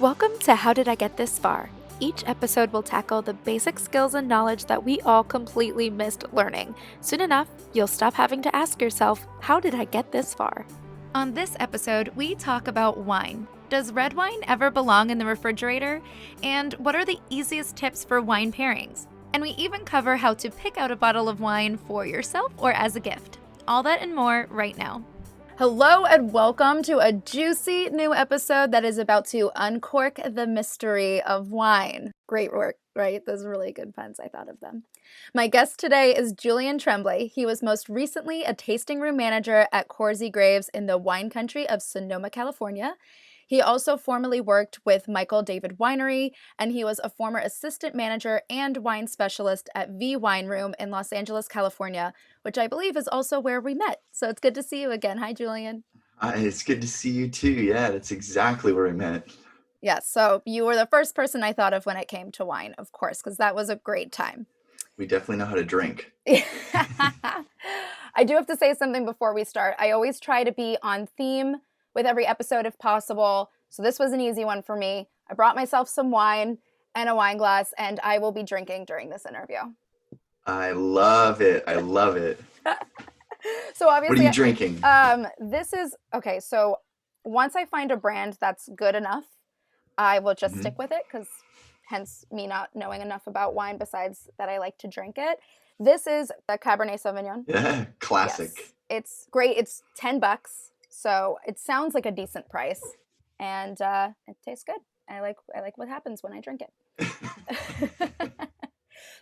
Welcome to How Did I Get This Far? Each episode will tackle the basic skills and knowledge that we all completely missed learning. Soon enough, you'll stop having to ask yourself, how did I get this far? On this episode, we talk about wine. Does red wine ever belong in the refrigerator? And what are the easiest tips for wine pairings? And we even cover how to pick out a bottle of wine for yourself or as a gift. All that and more right now. Hello and welcome to a juicy new episode that is about to uncork the mystery of wine. Great work, right? Those are really good puns. I thought of them. My guest today is Julien Tremblay. He was most recently a tasting room manager at Corsi Graves in the wine country of Sonoma, California. He also formerly worked with Michael David Winery, and he was a former assistant manager and wine specialist at V Wine Room in Los Angeles, California, which I believe is also where we met. So it's good to see you again. Hi, Julien. Hi, it's good to see you too. Yeah, that's exactly where we met. Yes, so you were the first person I thought of when it came to wine, of course, because that was a great time. We definitely know how to drink. I do have to say something before we start. I always try to be on theme with every episode if possible. So this was an easy one for me. I brought myself some wine and a wine glass, and I will be drinking during this interview. I love it. I love it. So obviously, what are you drinking? This is, okay, so once I find a brand that's good enough, I will just stick with it, because hence me not knowing enough about wine besides that I like to drink it. This is the Cabernet Sauvignon. Yeah, classic. Yes. It's great. It's $10. So it sounds like a decent price, and it tastes good. I like what happens when I drink it.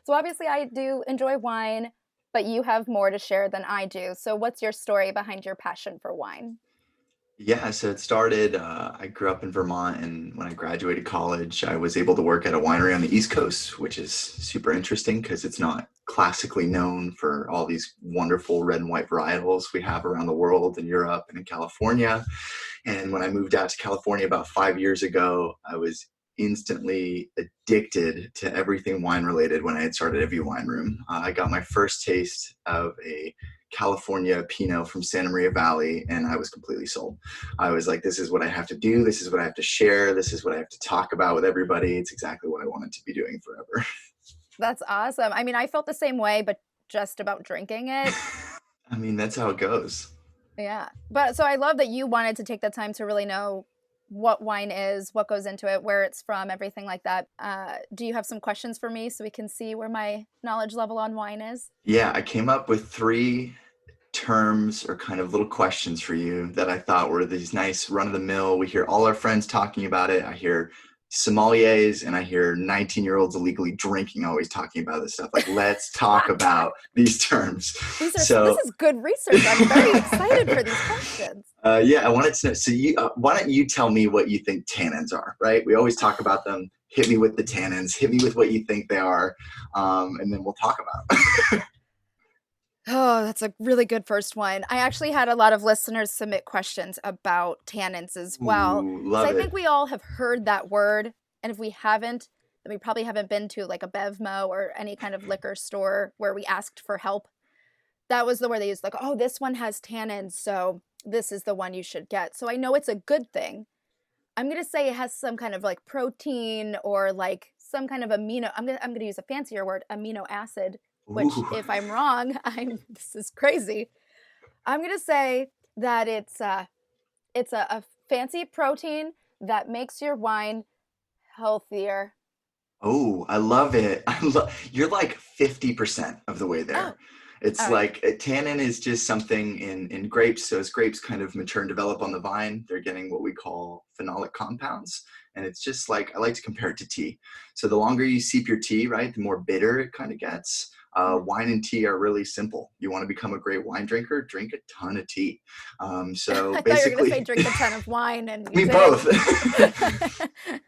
So obviously I do enjoy wine, but you have more to share than I do. So what's your story behind your passion for wine? Yeah, so it started, I grew up in Vermont, and when I graduated college, I was able to work at a winery on the East Coast, which is super interesting because it's not classically known for all these wonderful red and white varietals we have around the world in Europe and in California. And when I moved out to California about 5 years ago, I was instantly addicted to everything wine related when I had started Every Wine Room. I got my first taste of a California Pinot from Santa Maria Valley, and I was completely sold. I was like, this is what I have to do. This is what I have to share. This is what I have to talk about with everybody. It's exactly what I wanted to be doing forever. That's awesome. I mean, I felt the same way, but just about drinking it. I mean, that's how it goes. Yeah. But so I love that you wanted to take the time to really know what wine is, what goes into it, where it's from, everything like that. Do you have some questions for me so we can see where my knowledge level on wine is? Yeah, I came up with 3 terms or kind of little questions for you that I thought were these nice run-of-the-mill. We hear all our friends talking about it. I hear sommeliers and I hear 19-year-olds illegally drinking always talking about this stuff. Like, let's talk about these terms. This is good research. I'm very excited for these questions. Yeah, I wanted to know. So why don't you tell me what you think tannins are, right? We always talk about them. Hit me with the tannins. Hit me with what you think they are, and then we'll talk about them. Oh, that's a really good first one. I actually had a lot of listeners submit questions about tannins as well. Ooh, So love I it. think we all have heard that word. And if we haven't, then we probably haven't been to like a Bevmo or any kind of liquor store where we asked for help. That was the word they used, like, oh, this one has tannins, so this is the one you should get. So I know it's a good thing. I'm going to say it has some kind of like protein or like some kind of amino. I'm going to use a fancier word, amino acid. Which, Ooh. if I'm wrong, this is crazy. I'm gonna say that it's a fancy protein that makes your wine healthier. Oh, I love it. You're like 50% of the way there. Oh, It's all right. like tannin is just something in grapes. So as grapes kind of mature and develop on the vine, they're getting what we call phenolic compounds. And it's just like, I like to compare it to tea. So the longer you steep your tea, right, the more bitter it kind of gets. Wine and tea are really simple. You want to become a great wine drinker, drink a ton of tea. So I thought you were basically, gonna say drink a ton of wine, and me you both. did.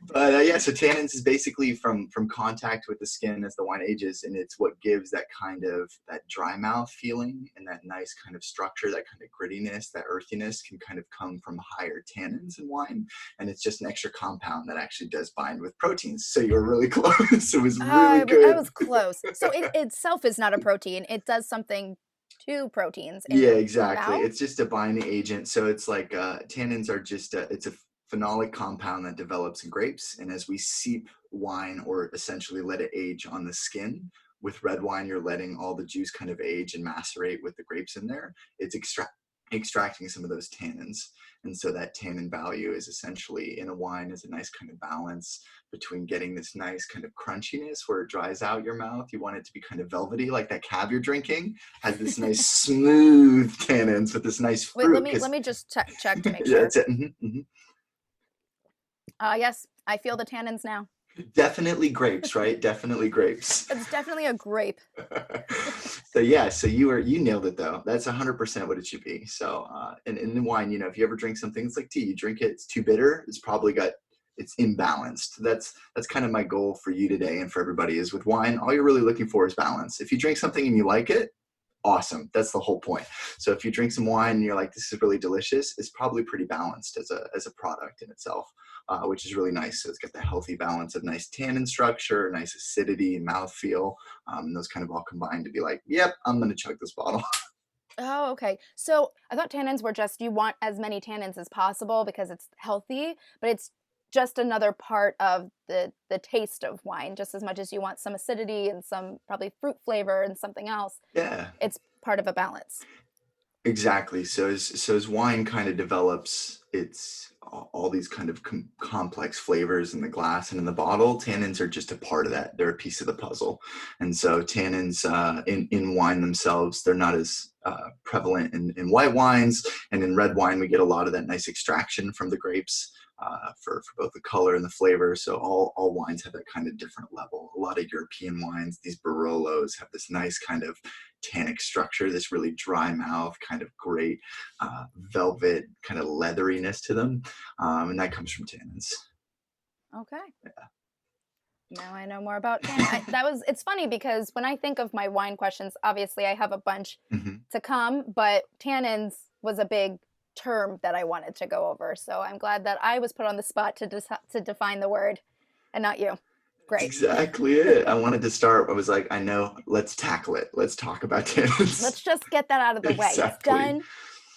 But yeah, so tannins is basically from contact with the skin as the wine ages, and it's what gives that kind of that dry mouth feeling and that nice kind of structure, that kind of grittiness, that earthiness can kind of come from higher tannins in wine, and it's just an extra compound that actually does bind with proteins. So you were really close. It was really I good. was close. So it itself is not a protein. It does something to proteins in Yeah, your exactly. mouth. It's just a binding agent. So it's like tannins are just it's a phenolic compound that develops in grapes. And as we seep wine, or essentially let it age on the skin, with red wine, you're letting all the juice kind of age and macerate with the grapes in there. It's extracting some of those tannins. And so that tannin value is essentially in a wine is a nice kind of balance between getting this nice kind of crunchiness where it dries out your mouth. You want it to be kind of velvety, like that cab you're drinking has this nice smooth tannins with this nice Wait, fruit. let me just check to make Yeah, sure. that's it. Mm-hmm. Yes, I feel the tannins now. Definitely grapes, right? Definitely grapes. It's definitely a grape. So yeah, so you nailed it though. That's 100% what it should be. So and in the wine, if you ever drink something, it's like tea. You drink it, it's too bitter. It's imbalanced. That's kind of my goal for you today and for everybody is with wine. All you're really looking for is balance. If you drink something and you like it, awesome. That's the whole point. So if you drink some wine and you're like, this is really delicious, it's probably pretty balanced as a product in itself, which is really nice. So it's got the healthy balance of nice tannin structure, nice acidity, mouthfeel. Those kind of all combined to be like, yep, I'm going to chug this bottle. Oh, okay. So I thought tannins were just you want as many tannins as possible because it's healthy, but it's just another part of the taste of wine, just as much as you want some acidity and some probably fruit flavor and something else. Yeah. It's part of a balance. Exactly. So as wine kind of develops its all these kind of complex flavors in the glass and in the bottle, tannins are just a part of that. They're a piece of the puzzle. And so tannins in wine themselves, they're not as prevalent in white wines, and in red wine we get a lot of that nice extraction from the grapes. For both the color and the flavor. So all wines have that kind of different level. A lot of European wines, these Barolos, have this nice kind of tannic structure, this really dry mouth, kind of great velvet kind of leatheriness to them. And that comes from tannins. Okay. Yeah. Now I know more about tannin. It's funny because when I think of my wine questions, obviously I have a bunch to come, but tannins was a big term that I wanted to go over. So I'm glad that I was put on the spot to define the word and not you. Great. That's exactly it. I wanted to start. I was like, I know, let's tackle it. Let's talk about tannins. Let's just get that out of the way. Exactly. It's done.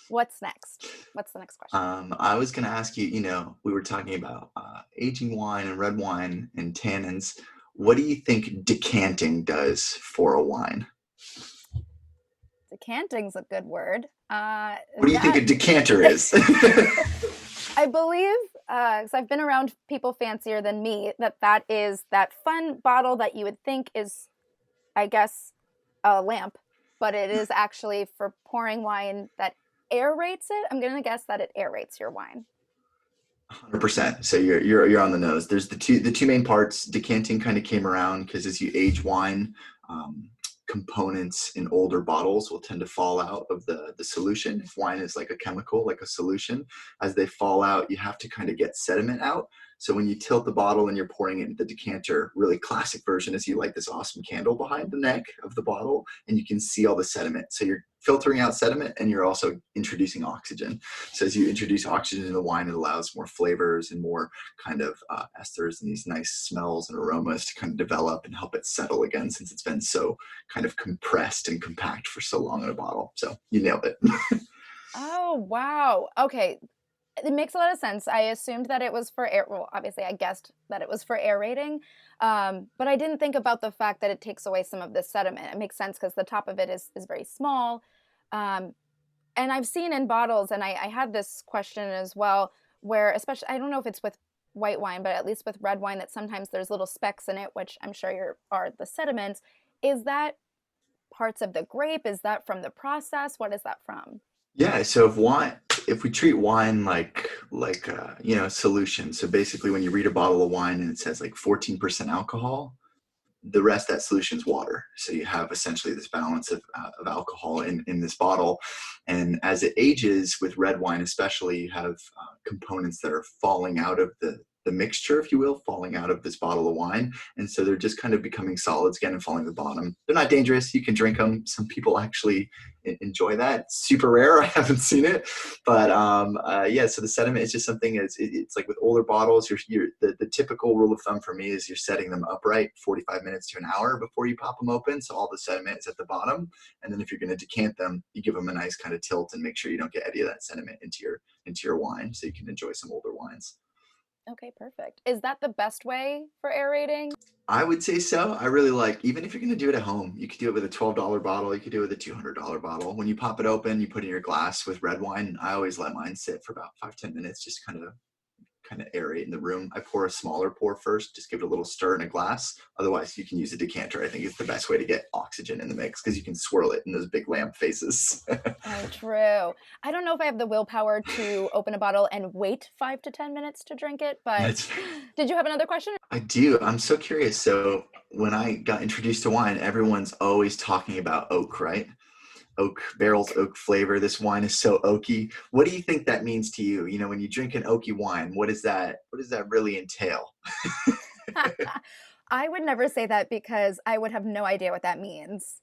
What's next? What's the next question? I was going to ask you, we were talking about aging wine and red wine and tannins. What do you think decanting does for a wine? Decanting's a good word. What do you think a decanter is? I believe, because I've been around people fancier than me, that is that fun bottle that you would think is, I guess, a lamp, but it is actually for pouring wine that aerates it. I'm going to guess that it aerates your wine. 100%. So you're on the nose. There's the two main parts. Decanting kind of came around because as you age wine, components in older bottles will tend to fall out of the solution. If wine is like a chemical, like a solution, as they fall out, you have to kind of get sediment out. So when you tilt the bottle and you're pouring it into the decanter, really classic version is you light this awesome candle behind the neck of the bottle and you can see all the sediment. So you're filtering out sediment and you're also introducing oxygen. So as you introduce oxygen in the wine, it allows more flavors and more kind of esters and these nice smells and aromas to kind of develop and help it settle again, since it's been so kind of compressed and compact for so long in a bottle. So you nailed it. Oh, wow. Okay. It makes a lot of sense. I assumed that it was for air. Well, obviously, I guessed that it was for aerating, but I didn't think about the fact that it takes away some of the sediment. It makes sense because the top of it is very small. And I've seen in bottles, and I had this question as well, where especially, I don't know if it's with white wine, but at least with red wine, that sometimes there's little specks in it, which I'm sure are the sediments. Is that parts of the grape? Is that from the process? What is that from? Yeah, so if we treat wine like solution, so basically when you read a bottle of wine and it says like 14% alcohol, the rest of that solution is water. So you have essentially this balance of alcohol in this bottle. And as it ages with red wine especially, you have components that are falling out of the mixture, if you will, falling out of this bottle of wine. And so they're just kind of becoming solids again and falling to the bottom. They're not dangerous. You can drink them. Some people actually enjoy that. It's super rare. I haven't seen it. But yeah, so the sediment is just something, it's like with older bottles, the typical rule of thumb for me is you're setting them upright 45 minutes to an hour before you pop them open. So all the sediment is at the bottom. And then if you're going to decant them, you give them a nice kind of tilt and make sure you don't get any of that sediment into your wine so you can enjoy some older wines. Okay, perfect. Is that the best way for aerating? I would say so. I really like, even if you're going to do it at home, you could do it with a $12 bottle. You could do it with a $200 bottle. When you pop it open, you put it in your glass with red wine. I always let mine sit for about 5-10 minutes, just kind of aerate in the room. I pour a smaller pour first, just give it a little stir in a glass. Otherwise, you can use a decanter. I think it's the best way to get oxygen in the mix because you can swirl it in those big lamp faces. Oh, true. I don't know if I have the willpower to open a bottle and wait 5 to 10 minutes to drink it, but That's did you have another question? I do. I'm so curious. So when I got introduced to wine, everyone's always talking about oak, right? Oak barrels, oak flavor. This wine is so oaky. What do you think that means to you? You know, when you drink an oaky wine, what does that really entail? I would never say that because I would have no idea what that means.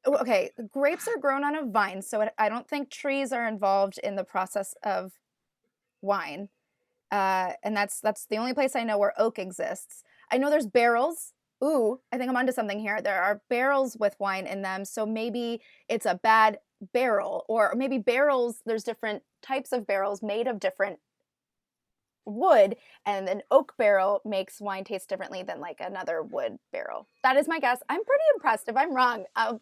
Okay, grapes are grown on a vine, so I don't think trees are involved in the process of wine. And that's the only place I know where oak exists. I know there's barrels. Ooh, I think I'm onto something here. There are barrels with wine in them, so maybe it's a bad barrel, or maybe barrels. There's different types of barrels made of different wood, and an oak barrel makes wine taste differently than like another wood barrel. That is my guess. I'm pretty impressed. If I'm wrong, I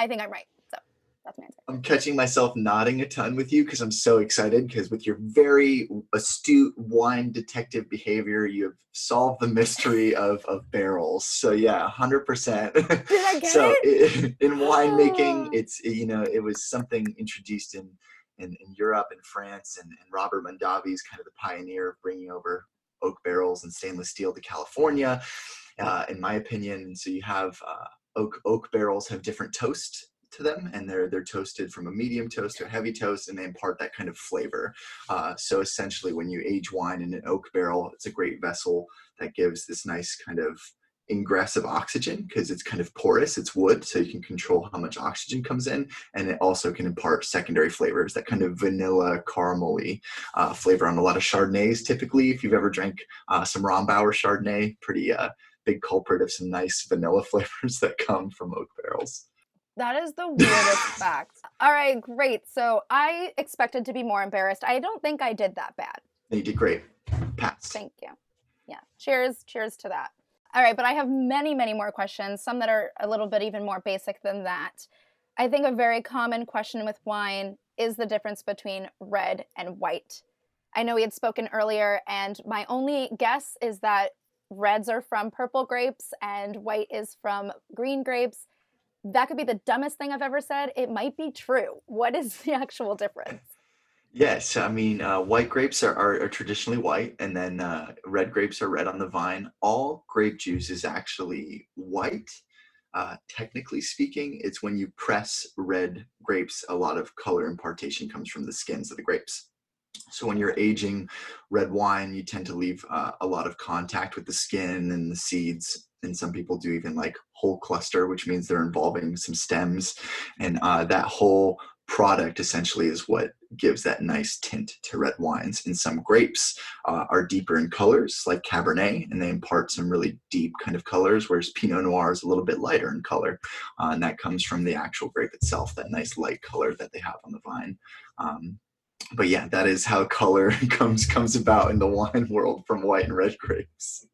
think I'm right. So that's my answer. I'm catching myself nodding a ton with you because I'm so excited because with your very astute wine detective behavior, you have solved the mystery of barrels. So yeah, 100%. Did I get So it? in winemaking, it was something introduced in Europe and France, and Robert Mondavi is kind of the pioneer of bringing over oak barrels and stainless steel to California, in my opinion. So you have oak barrels have different toast to them, and they're toasted from a medium toast to a heavy toast, and they impart that kind of flavor. So essentially, when you age wine in an oak barrel, it's a great vessel that gives this nice kind of ingress of oxygen because it's kind of porous, it's wood, so you can control how much oxygen comes in, and it also can impart secondary flavors, that kind of vanilla caramely flavor on a lot of Chardonnays. Typically, if you've ever drank some Rombauer Chardonnay, pretty big culprit of some nice vanilla flavors that come from oak barrels. That is the weirdest fact. All right, great. So I expected to be more embarrassed. I don't think I did that bad. You did great. Pass. Thank you. Yeah. Cheers. Cheers to that. All right, but I have many, many more questions, some that are a little bit even more basic than that. I think a very common question with wine is the difference between red and white. I know we had spoken earlier, and my only guess is that reds are from purple grapes and white is from green grapes. That could be the dumbest thing I've ever said. It might be true. What is the actual difference? Yes, I mean, white grapes are traditionally white, and then red grapes are red on the vine. All grape juice is actually white. Technically speaking, it's when you press red grapes, a lot of color impartation comes from the skins of the grapes. So when you're aging red wine, you tend to leave a lot of contact with the skin and the seeds. And some people do even like whole cluster, which means they're involving some stems. And that whole product essentially is what gives that nice tint to red wines. And some grapes are deeper in colors, like Cabernet, and they impart some really deep kind of colors, whereas Pinot Noir is a little bit lighter in color. And that comes from the actual grape itself, that nice light color that they have on the vine. But yeah, that is how color comes about in the wine world from white and red grapes.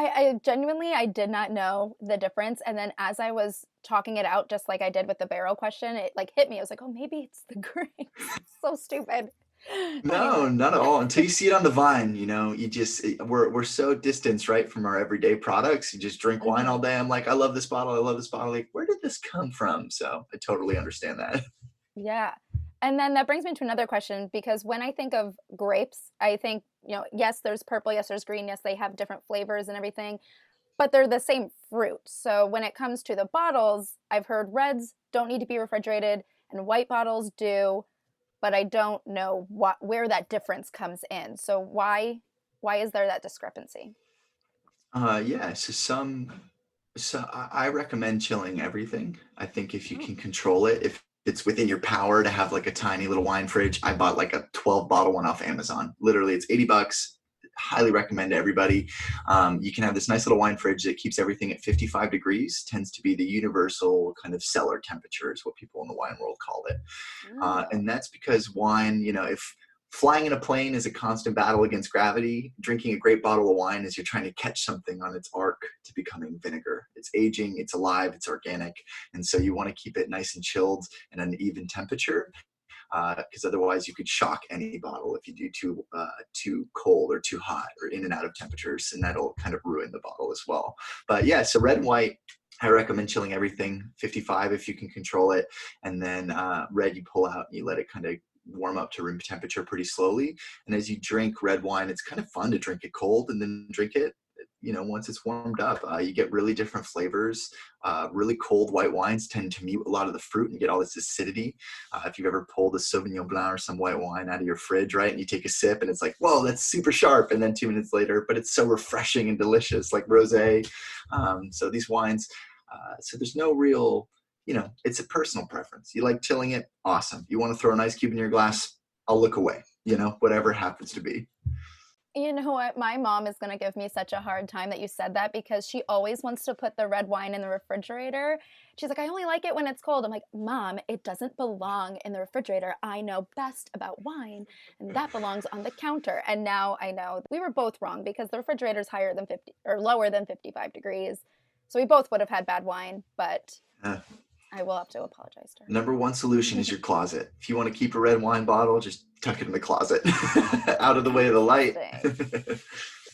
I genuinely, I did not know the difference. And then as I was talking it out, just like I did with the barrel question, it like hit me. I was like, oh, maybe it's the grapes. So stupid. No, Anyway. not at all. Until you see it on the vine, you just we're so distanced, right, from our everyday products. You just drink wine all Mhm. day. I'm like, I love this bottle. I love this bottle. Like, where did this come from? So I totally understand that. Yeah. And then that brings me to another question because when I think of grapes, I think, yes, there's purple, yes, there's green, yes, they have different flavors and everything, but they're the same fruit. So when it comes to the bottles, I've heard reds don't need to be refrigerated and white bottles do, but I don't know where that difference comes in. So why is there that discrepancy? Yeah. So I recommend chilling everything. I think if you Oh. can control it, if it's within your power to have like a tiny little wine fridge, I bought like a 12 bottle one off Amazon. Literally, it's $80. Highly recommend to everybody. You can have this nice little wine fridge that keeps everything at 55 degrees, tends to be the universal kind of cellar temperature, is what people in the wine world call it. Oh. And that's because wine, if Flying in a plane is a constant battle against gravity. Drinking a great bottle of wine is you're trying to catch something on its arc to becoming vinegar. It's aging, it's alive, it's organic. And so you want to keep it nice and chilled and an even temperature, because otherwise you could shock any bottle if you do too cold or too hot or in and out of temperatures, and that'll kind of ruin the bottle as well. But yeah, so red and white, I recommend chilling everything 55 if you can control it. And then red, you pull out and you let it kind of warm up to room temperature pretty slowly. And as you drink red wine, it's kind of fun to drink it cold and then drink it, once it's warmed up. You get really different flavors. Really cold white wines tend to mute a lot of the fruit and you get all this acidity. If you've ever pulled a Sauvignon Blanc or some white wine out of your fridge, right, and you take a sip and it's like, whoa, that's super sharp. And then 2 minutes later, but it's so refreshing and delicious, like rosé. So these wines, so there's no real, it's a personal preference. You like chilling it, awesome. You want to throw an ice cube in your glass, I'll look away, whatever it happens to be. You know what? My mom is going to give me such a hard time that you said that, because she always wants to put the red wine in the refrigerator. She's like, I only like it when it's cold. I'm like, Mom, it doesn't belong in the refrigerator. I know best about wine, and that belongs on the counter. And now I know we were both wrong, because the refrigerator is higher than 50 or lower than 55 degrees. So we both would have had bad wine, but I will have to apologize to her. Number one solution is your closet. If you want to keep a red wine bottle, just tuck it in the closet, out of the way of the light.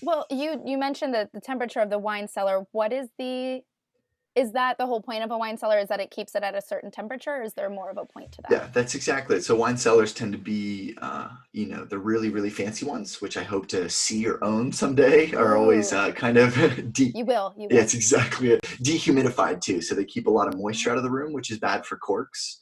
Well, you mentioned the temperature of the wine cellar. Is that the whole point of a wine cellar? Is that it keeps it at a certain temperature, or is there more of a point to that? Yeah, that's exactly it. So wine cellars tend to be, the really, really fancy ones, which I hope to see or own someday, are always kind of deep. You will. Yeah, it's exactly it. Dehumidified too. So they keep a lot of moisture out of the room, which is bad for corks.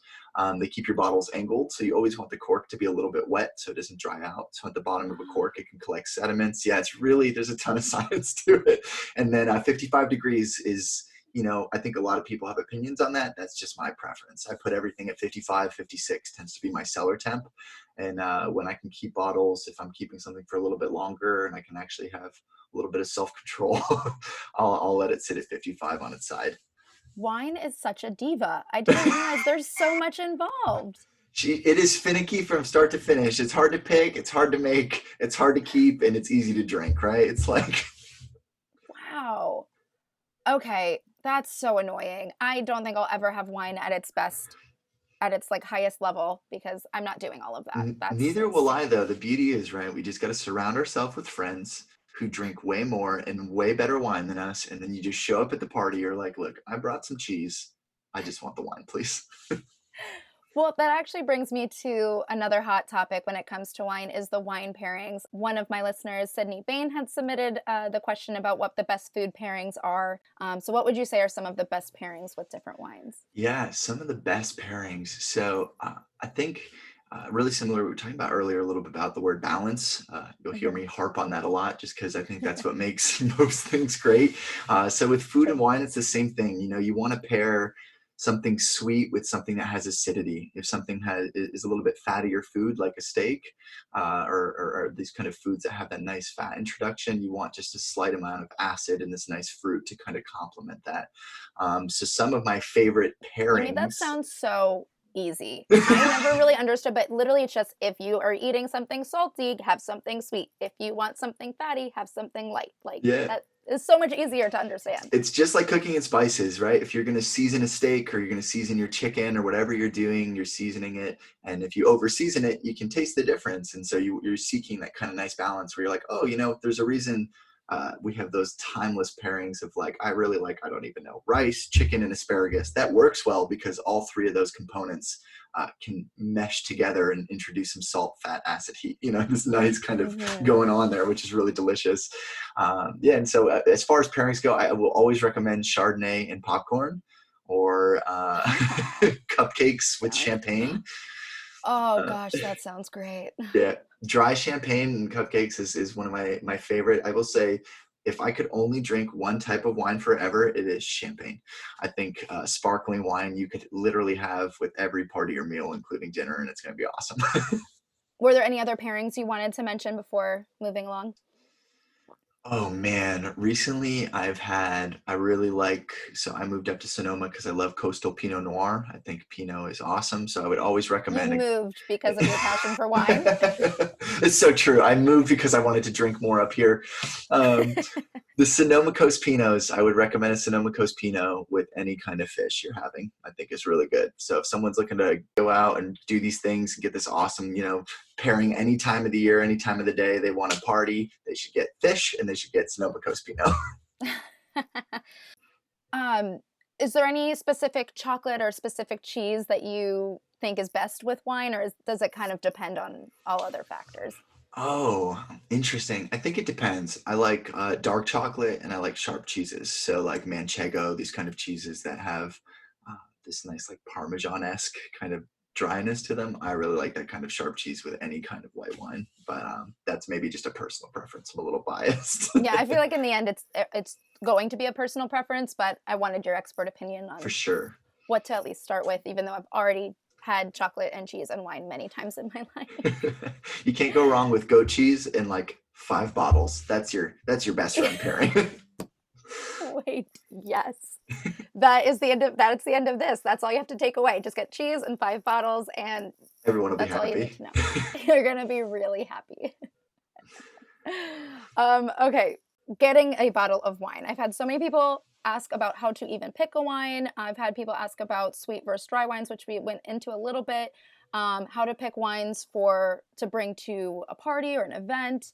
They keep your bottles angled. So you always want the cork to be a little bit wet so it doesn't dry out. So at the bottom of a cork, it can collect sediments. Yeah, there's a ton of science to it. And then 55 degrees is, I think a lot of people have opinions on that. That's just my preference. I put everything at 55, 56 tends to be my cellar temp. And when I can keep bottles, if I'm keeping something for a little bit longer and I can actually have a little bit of self-control, I'll let it sit at 55 on its side. Wine is such a diva. I didn't realize there's so much involved. It is finicky from start to finish. It's hard to pick, it's hard to make, it's hard to keep, and it's easy to drink, right? It's like... Wow. Okay, that's so annoying. I don't think I'll ever have wine at its best, at its highest level, because I'm not doing all of that. Neither will I, though. The beauty is, right, we just got to surround ourselves with friends who drink way more and way better wine than us, and then you just show up at the party, you're like, look, I brought some cheese, I just want the wine, please. Well, that actually brings me to another hot topic when it comes to wine, is the wine pairings. One of my listeners, Sydney Bain, had submitted the question about what the best food pairings are. So what would you say are some of the best pairings with different wines? Yeah, some of the best pairings. So I think really similar to what we were talking about earlier, a little bit about the word balance. You'll hear me harp on that a lot, just because I think that's what makes most things great. So with food and wine, it's the same thing. You want to pair something sweet with something that has acidity. If something is a little bit fattier food, like a steak, or these kind of foods that have that nice fat introduction, you want just a slight amount of acid and this nice fruit to kind of complement that. So some of my favorite pairings. I mean, that sounds so easy. I never really understood, but literally it's just, if you are eating something salty, have something sweet. If you want something fatty, have something light. That is so much easier to understand. It's just like cooking and spices, right? If you're going to season a steak, or you're going to season your chicken, or whatever you're doing, you're seasoning it. And if you over season it, you can taste the difference. And so you're seeking that kind of nice balance where you're like, oh, there's a reason we have those timeless pairings of I don't even know, rice, chicken, and asparagus. That works well because all three of those components can mesh together and introduce some salt, fat, acid, heat, this nice kind of going on there, which is really delicious. And so as far as pairings go, I will always recommend Chardonnay and popcorn, or cupcakes with champagne. Oh gosh, that sounds great. Yeah, dry champagne and cupcakes is one of my favorite. I will say, if I could only drink one type of wine forever, it is champagne. I think sparkling wine you could literally have with every party or meal, including dinner, and it's going to be awesome. Were there any other pairings you wanted to mention before moving along? Oh man, recently I really like, so I moved up to Sonoma because I love coastal Pinot Noir. I think Pinot is awesome. So I would always You recommend moved because of your passion for wine? It's so true. I moved because I wanted to drink more up here. Um, the Sonoma Coast Pinots, I would recommend a Sonoma Coast Pinot with any kind of fish you're having. I think is really good. So if someone's looking to go out and do these things and get this awesome, pairing any time of the year, any time of the day, they want to party, they should get fish and they should get Sonoma Coast Pinot. Um, is there any specific chocolate or specific cheese that you think is best with wine, or does it kind of depend on all other factors? Oh, interesting. I think it depends. I like dark chocolate and I like sharp cheeses. So like manchego, these kind of cheeses that have uh, this nice like Parmesan-esque kind of dryness to them. I really like that kind of sharp cheese with any kind of white wine. But that's maybe just a personal preference. I'm a little biased. Yeah, I feel like in the end it's going to be a personal preference, but I wanted your expert opinion For on sure. what to at least start with, even though I've already had chocolate and cheese and wine many times in my life. You can't go wrong with goat cheese in like 5 bottles. That's your best friend pairing. Wait, yes. That's the end of this. That's all you have to take away. Just get cheese and 5 bottles, and Everyone will be that's all you need happy. to know. You're gonna be really happy. Okay, getting a bottle of wine. I've had so many people ask about how to even pick a wine. I've had people ask about sweet versus dry wines, which we went into a little bit. How to pick wines to bring to a party or an event.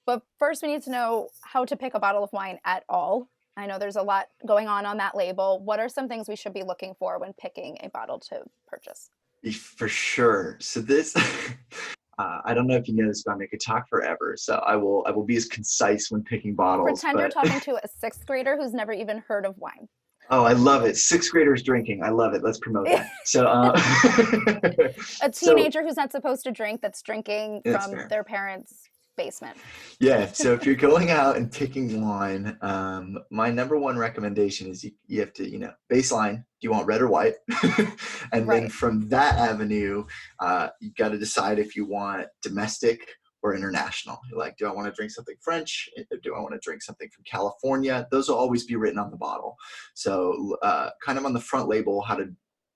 But first, we need to know how to pick a bottle of wine at all. I know there's a lot going on that label. What are some things we should be looking for when picking a bottle to purchase? For sure. So this, I don't know if you know this about me. I could talk forever. So I will be as concise when picking bottles. Pretend you're But talking to a sixth grader who's never even heard of wine. oh, I love it. Sixth graders drinking. I love it. Let's promote that. So, A so teenager who's not supposed to drink that's drinking that's from fair. their parents' basement. Yeah. So if you're going out and picking wine, my number one recommendation is you have to, baseline. Do you want red or white? And then Right. from that avenue, you got to decide if you want domestic or international. You're like, do I want to drink something French? Do I want to drink something from California? Those will always be written on the bottle. So kind of on the front label, how to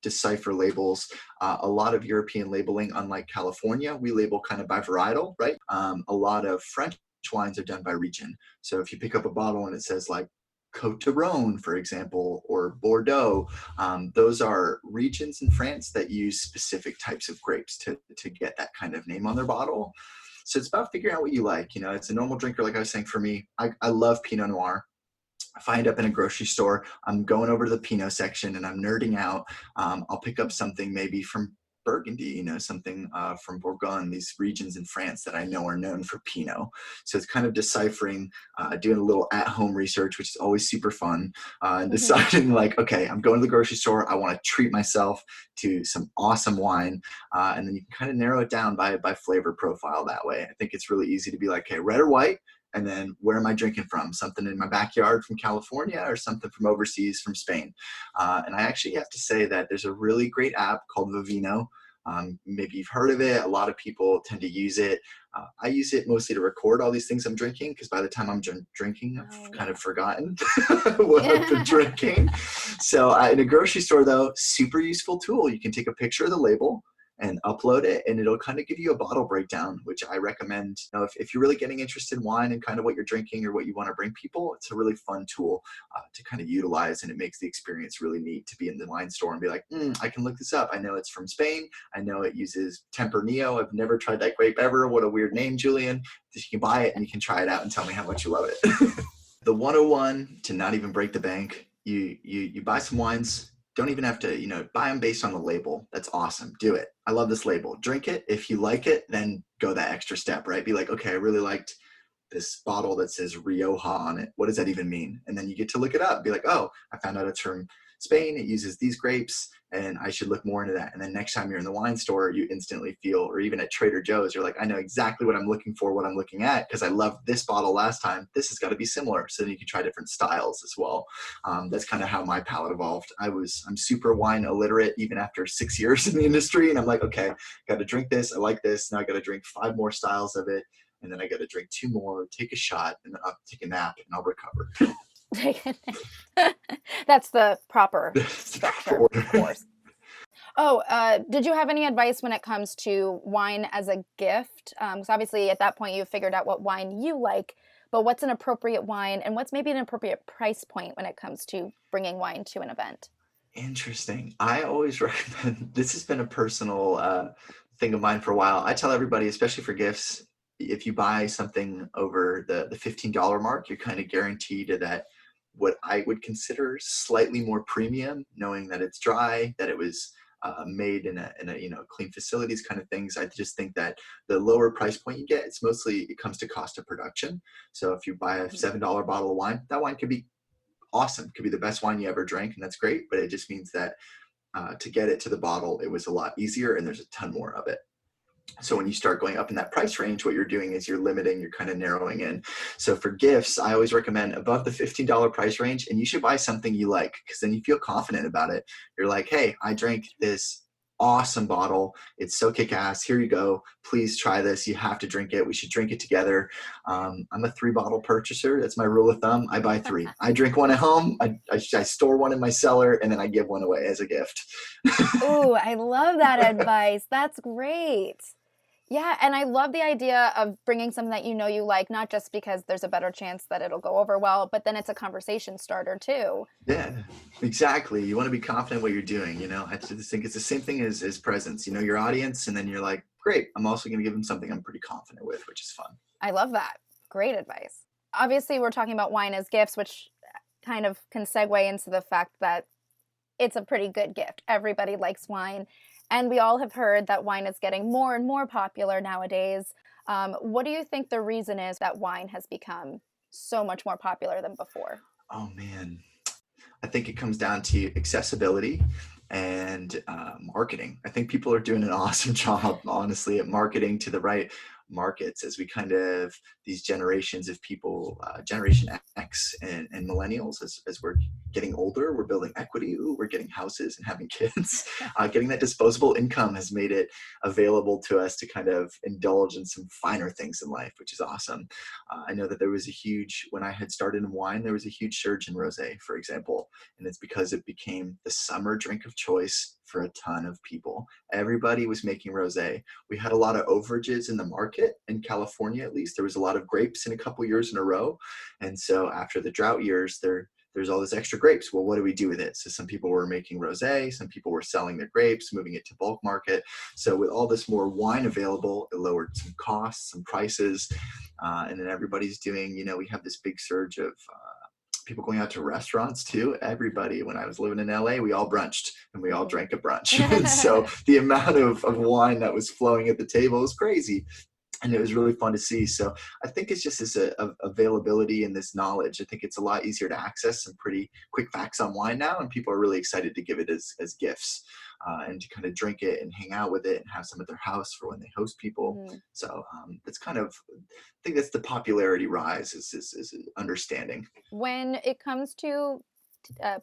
decipher labels. A lot of European labeling, unlike California, we label kind of by varietal, right? A lot of French wines are done by region. So if you pick up a bottle and it says like Côte de Rhône, for example, or Bordeaux, those are regions in France that use specific types of grapes to get that kind of name on their bottle. So it's about figuring out what you like. It's a normal drinker, like I was saying, for me, I love Pinot Noir. If I end up in a grocery store, I'm going over to the Pinot section and I'm nerding out. I'll pick up something maybe from Burgundy, something from Bourgogne, these regions in France that I know are known for Pinot. So it's kind of deciphering, doing a little at-home research, which is always super fun, and deciding like, okay, I'm going to the grocery store. I want to treat myself to some awesome wine. And then you can kind of narrow it down by flavor profile that way. I think it's really easy to be like, okay, red or white? And then where am I drinking from? Something in my backyard from California or something from overseas from Spain? And I actually have to say that there's a really great app called Vivino. Maybe you've heard of it. A lot of people tend to use it. I use it mostly to record all these things I'm drinking because by the time I'm drinking, I've kind of forgotten what I've been drinking. So in a grocery store, though, super useful tool. You can take a picture of the label and upload it, and it'll kind of give you a bottle breakdown, which I recommend. If you're really getting interested in wine and kind of what you're drinking or what you want to bring people, it's a really fun tool to kind of utilize, and it makes the experience really neat to be in the wine store and be like, I can look this up. I know it's from Spain. I know it uses Tempranillo. I've never tried that grape ever. What a weird name, Julien. You can buy it and you can try it out and tell me how much you love it. The 101 to not even break the bank, you buy some wines. Don't even have to, buy them based on the label. That's awesome. Do it. I love this label. Drink it. If you like it, then go that extra step, right? Be like, okay, I really liked this bottle that says Rioja on it. What does that even mean? And then you get to look it up. Be like, oh, I found out it's from Spain. It uses these grapes and I should look more into that. And then next time you're in the wine store, you instantly feel, or even at Trader Joe's, you're like, I know exactly what I'm looking for, what I'm looking at, because I loved this bottle last time. This has got to be similar. So then you can try different styles as well. That's kind of how my palate evolved. I'm super wine illiterate even after 6 years in the industry. And I'm like, okay, got to drink this. I like this. Now I got to drink 5 more styles of it. and then I got to drink 2 more, take a shot, and then I'll take a nap and I'll recover. That's the proper That's the proper structure, order. of course. Oh, did you have any advice when it comes to wine as a gift? Because obviously at that point you figured out what wine you like, but what's an appropriate wine and what's maybe an appropriate price point when it comes to bringing wine to an event? Interesting. I always recommend, this has been a personal thing of mine for a while. I tell everybody, especially for gifts, if you buy something over the $15 mark, you're kind of guaranteed that what I would consider slightly more premium, knowing that it's dry, that it was made in a clean facilities kind of things. I just think that the lower price point you get, it comes to cost of production. So if you buy a $7 bottle of wine, that wine could be awesome, could be the best wine you ever drank, and that's great. But it just means that to get it to the bottle, it was a lot easier, and there's a ton more of it. So when you start going up in that price range, what you're doing is you're limiting, you're kind of narrowing in. So for gifts, I always recommend above the $15 price range, and you should buy something you like, because then you feel confident about it. You're like, hey, I drank this awesome bottle. It's so kick-ass. Here you go. Please try this. You have to drink it. We should drink it together. I'm a 3-bottle purchaser. That's my rule of thumb. I buy 3. I drink one at home. I store one in my cellar, and then I give one away as a gift. Oh, I love that advice. That's great. Yeah, and I love the idea of bringing something that you like, not just because there's a better chance that it'll go over well, but then it's a conversation starter too. Yeah, exactly. You want to be confident what you're doing. I just think it's the same thing as presents. You know your audience, and then you're like, great, I'm also going to give them something I'm pretty confident with, which is fun. I love that. Great advice. Obviously, we're talking about wine as gifts, which kind of can segue into the fact that it's a pretty good gift. Everybody likes wine. And we all have heard that wine is getting more and more popular nowadays. What do you think the reason is that wine has become so much more popular than before? Oh, man. I think it comes down to accessibility and marketing. I think people are doing an awesome job, honestly, at marketing to the right markets as we kind of, these generations of people, Generation X and millennials, as we're getting older, we're building equity, we're getting houses and having kids. Getting that disposable income has made it available to us to kind of indulge in some finer things in life, which is awesome. I know that there was when I had started in wine, there was a huge surge in rosé, for example, and it's because it became the summer drink of choice for a ton of people. Everybody was making rosé. We had a lot of overages in the market in California, at least. There was a lot of grapes in a couple years in a row. And so after the drought years, there's all this extra grapes. Well, what do we do with it? So some people were making rosé, some people were selling their grapes, moving it to bulk market. So with all this more wine available, it lowered some costs, some prices. And then everybody's doing, we have this big surge of people going out to restaurants too. Everybody, when I was living in LA, we all brunched and we all drank at brunch. And so the amount of wine that was flowing at the table was crazy. And it was really fun to see. So I think it's just this availability and this knowledge. I think it's a lot easier to access some pretty quick facts on wine now. And people are really excited to give it as gifts and to kind of drink it and hang out with it and have some at their house for when they host people. Mm-hmm. So that's kind of, I think that's the popularity rise is understanding. When it comes to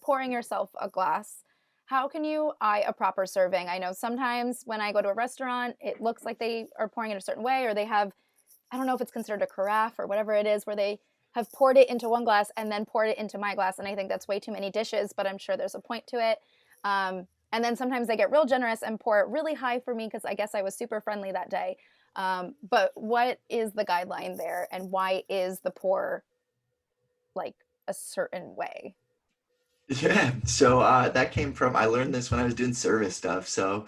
pouring yourself a glass, how can you eye a proper serving? I know sometimes when I go to a restaurant, it looks like they are pouring it a certain way, or they have, I don't know if it's considered a carafe or whatever it is, where they have poured it into one glass and then poured it into my glass. And I think that's way too many dishes, but I'm sure there's a point to it. And then sometimes they get real generous and pour it really high for me because I guess I was super friendly that day. But what is the guideline there, and why is the pour like a certain way? Yeah, so that came from, I learned this when I was doing service stuff. So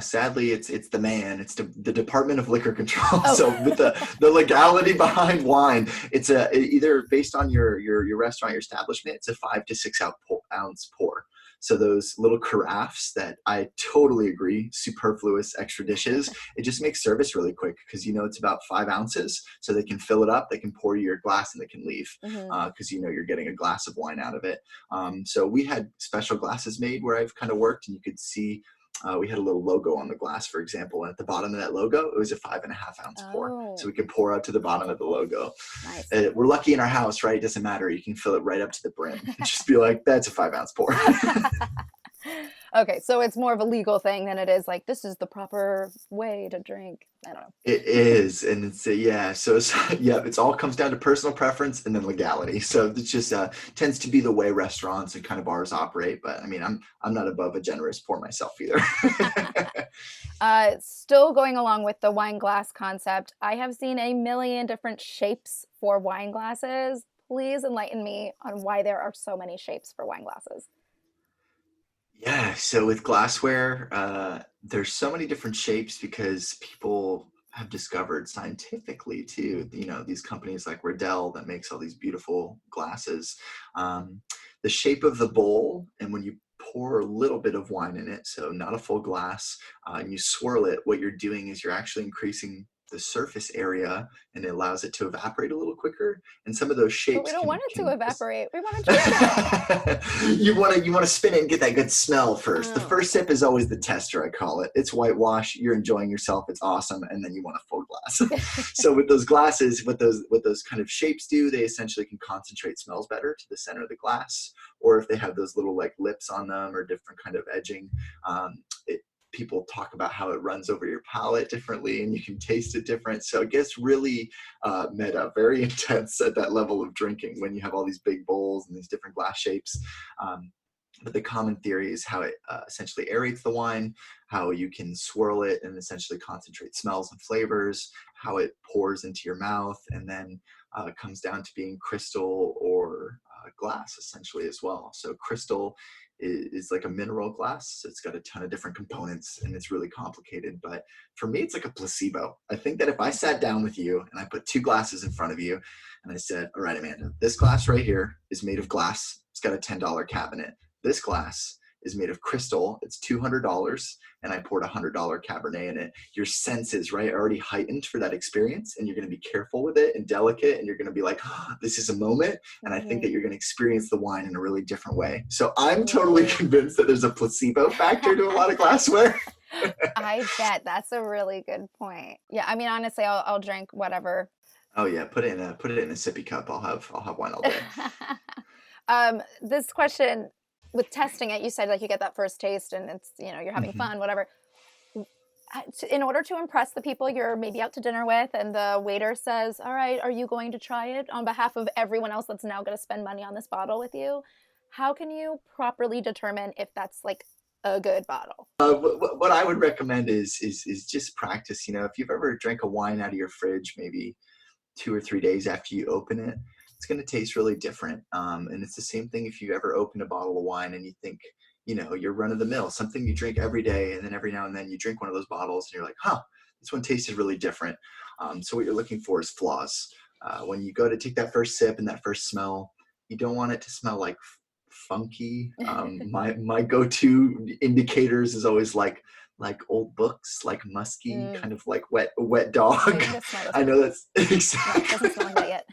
sadly, it's the man, it's the Department of Liquor Control. Oh. So with the legality behind wine, it's either based on your restaurant, your establishment, it's a 5 to 6 ounce pour. So those little carafes that I totally agree, superfluous extra dishes, it just makes service really quick because it's about 5 ounces. So they can fill it up, they can pour you your glass and they can leave because you're getting a glass of wine out of it. So we had special glasses made where I've kind of worked, and you could see we had a little logo on the glass, for example, and at the bottom of that logo, it was a 5.5 ounce pour. So we could pour out to the bottom of the logo. Nice. We're lucky in our house, right? It doesn't matter. You can fill it right up to the brim and just be like, that's a 5 ounce pour. Okay, so it's more of a legal thing than it is like this is the proper way to drink. I don't know. It is, and it's yeah. So it's, yeah, it's all comes down to personal preference and then legality. So it's just tends to be the way restaurants and kind of bars operate. But I mean, I'm not above a generous pour myself either. Still going along with the wine glass concept, I have seen a million different shapes for wine glasses. Please enlighten me on why there are so many shapes for wine glasses. Yeah, so with glassware, there's so many different shapes because people have discovered scientifically too, these companies like Riddell that makes all these beautiful glasses. Um, the shape of the bowl, and when you pour a little bit of wine in it, so not a full glass, and you swirl it, what you're doing is you're actually increasing the surface area, and it allows it to evaporate a little quicker. And some of those But we shapes don't want it to can evaporate. We want to drink it. you want to spin it and get that good smell first. The Oh, first sip is always the tester, I call it. It's whitewash. You're enjoying yourself. It's awesome, and then you want a full glass. So with those glasses, what those kind of shapes do, they essentially can concentrate smells better to the center of the glass. Or if they have those little like lips on them or different kind of edging, people talk about how it runs over your palate differently and you can taste it different. So it gets really meta, very intense at that level of drinking when you have all these big bowls and these different glass shapes. But the common theory is how it essentially aerates the wine, how you can swirl it and essentially concentrate smells and flavors, how it pours into your mouth, and then it comes down to being crystal or glass essentially as well. So crystal is like a mineral glass. So it's got a ton of different components and it's really complicated. But for me, it's like a placebo. I think that if I sat down with you and I put two glasses in front of you and I said, all right, Amanda, this glass right here is made of glass. It's got a $10 cabinet. This glass is made of crystal. It's $200, and I poured $100 Cabernet in it. Your senses, right, are already heightened for that experience, and you're going to be careful with it and delicate, and you're going to be like, oh, this is a moment. And I think that you're going to experience the wine in a really different way. So I'm totally convinced that there's a placebo factor to a lot of glassware. I bet that's a really good point. Yeah, I mean, honestly, I'll drink whatever. Oh yeah, put it in a sippy cup. I'll have wine all day. This question with testing it, you said like you get that first taste and it's, you're having fun, whatever. In order to impress the people you're maybe out to dinner with and the waiter says, all right, are you going to try it on behalf of everyone else that's now going to spend money on this bottle with you? How can you properly determine if that's like a good bottle? What I would recommend is just practice. If you've ever drank a wine out of your fridge, maybe 2 or 3 days after you open it, it's going to taste really different. And it's the same thing if you ever open a bottle of wine and you think, you're run of the mill, something you drink every day. And then every now and then you drink one of those bottles and you're like, this one tasted really different. So what you're looking for is flaws. When you go to take that first sip and that first smell, you don't want it to smell like funky. My go-to indicators is always like old books, like musky, kind of like wet dog. I know that's exactly. No, it doesn't smell like that yet.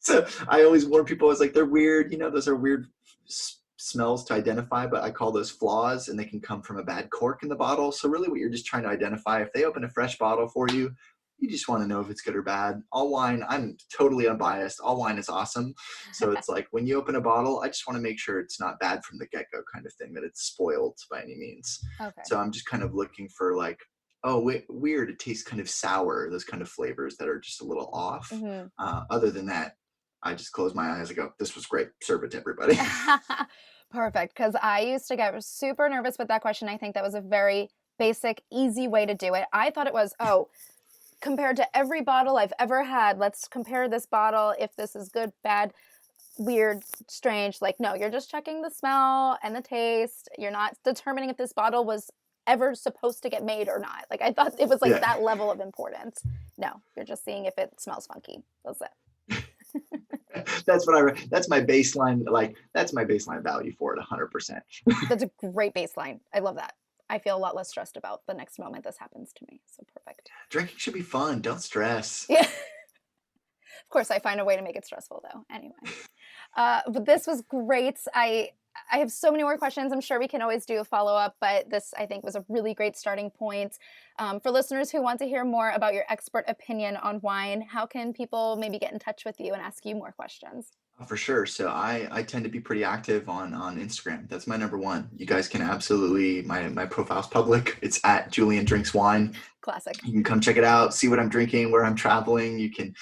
So I always warn people, I was like, they're weird. Those are weird smells to identify, but I call those flaws, and they can come from a bad cork in the bottle. So really what you're just trying to identify, if they open a fresh bottle for you, you just want to know if it's good or bad. All wine, I'm totally unbiased. All wine is awesome. So it's like when you open a bottle, I just want to make sure it's not bad from the get-go kind of thing, that it's spoiled by any means. Okay. So I'm just kind of looking for like, oh, weird, it tastes kind of sour, those kind of flavors that are just a little off. Other than that, I just close my eyes and go, this was great. Serve it to everybody. Perfect. Because I used to get super nervous with that question. I think that was a very basic, easy way to do it. I thought it was, compared to every bottle I've ever had, let's compare this bottle if this is good, bad, weird, strange. Like, no, you're just checking the smell and the taste. You're not determining if this bottle was ever supposed to get made or not. Like, I thought it was like that level of importance. No, you're just seeing if it smells funky. That's it. That's my baseline. Like, that's my baseline value for it, 100%. That's a great baseline. I love that. I feel a lot less stressed about the next moment this happens to me. So perfect. Drinking should be fun. Don't stress. Yeah. Of course, I find a way to make it stressful, though. Anyway, but this was great. I have so many more questions. I'm sure we can always do a follow-up, but this, I think, was a really great starting point. For listeners who want to hear more about your expert opinion on wine, how can people maybe get in touch with you and ask you more questions? For sure. So I tend to be pretty active on Instagram. That's my number one. You guys can absolutely, my profile's public. It's at Julien Drinks Wine. Classic. You can come check it out, see what I'm drinking, where I'm traveling. You can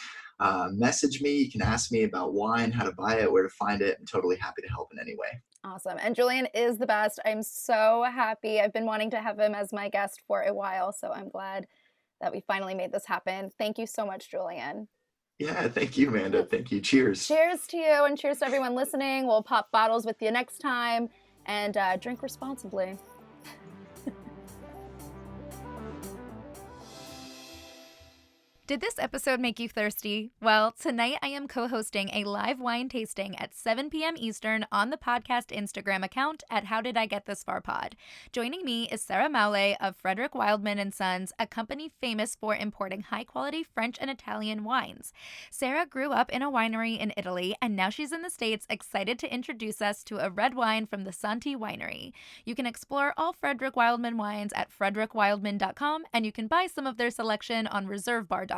message me. You can ask me about wine, how to buy it, where to find it. I'm totally happy to help in any way. Awesome. And Julien is the best. I'm so happy. I've been wanting to have him as my guest for a while, so I'm glad that we finally made this happen. Thank you so much, Julien. Yeah, thank you, Amanda. Thank you. Cheers. Cheers to you, and cheers to everyone listening. We'll pop bottles with you next time, and drink responsibly. Did this episode make you thirsty? Well, tonight I am co-hosting a live wine tasting at 7 p.m. Eastern on the podcast Instagram account at How Did I Get This Far Pod. Joining me is Sara Maule of Frederick Wildman and Sons, a company famous for importing high-quality French and Italian wines. Sara grew up in a winery in Italy, and now she's in the States, excited to introduce us to a red wine from the Santi Winery. You can explore all Frederick Wildman wines at frederickWildman.com, and you can buy some of their selection on reservebar.com.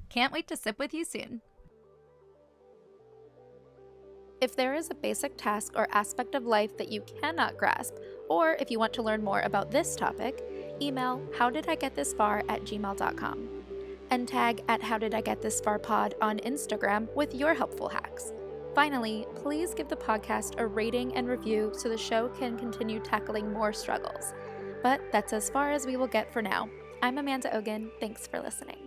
Can't wait to sip with you soon. If there is a basic task or aspect of life that you cannot grasp, or if you want to learn more about this topic, email howdidigеттhisfar@gmail.com and tag at howdidigеттhisfarpod on Instagram with your helpful hacks. Finally, please give the podcast a rating and review so the show can continue tackling more struggles. But that's as far as we will get for now. I'm Amanda Ogun. Thanks for listening.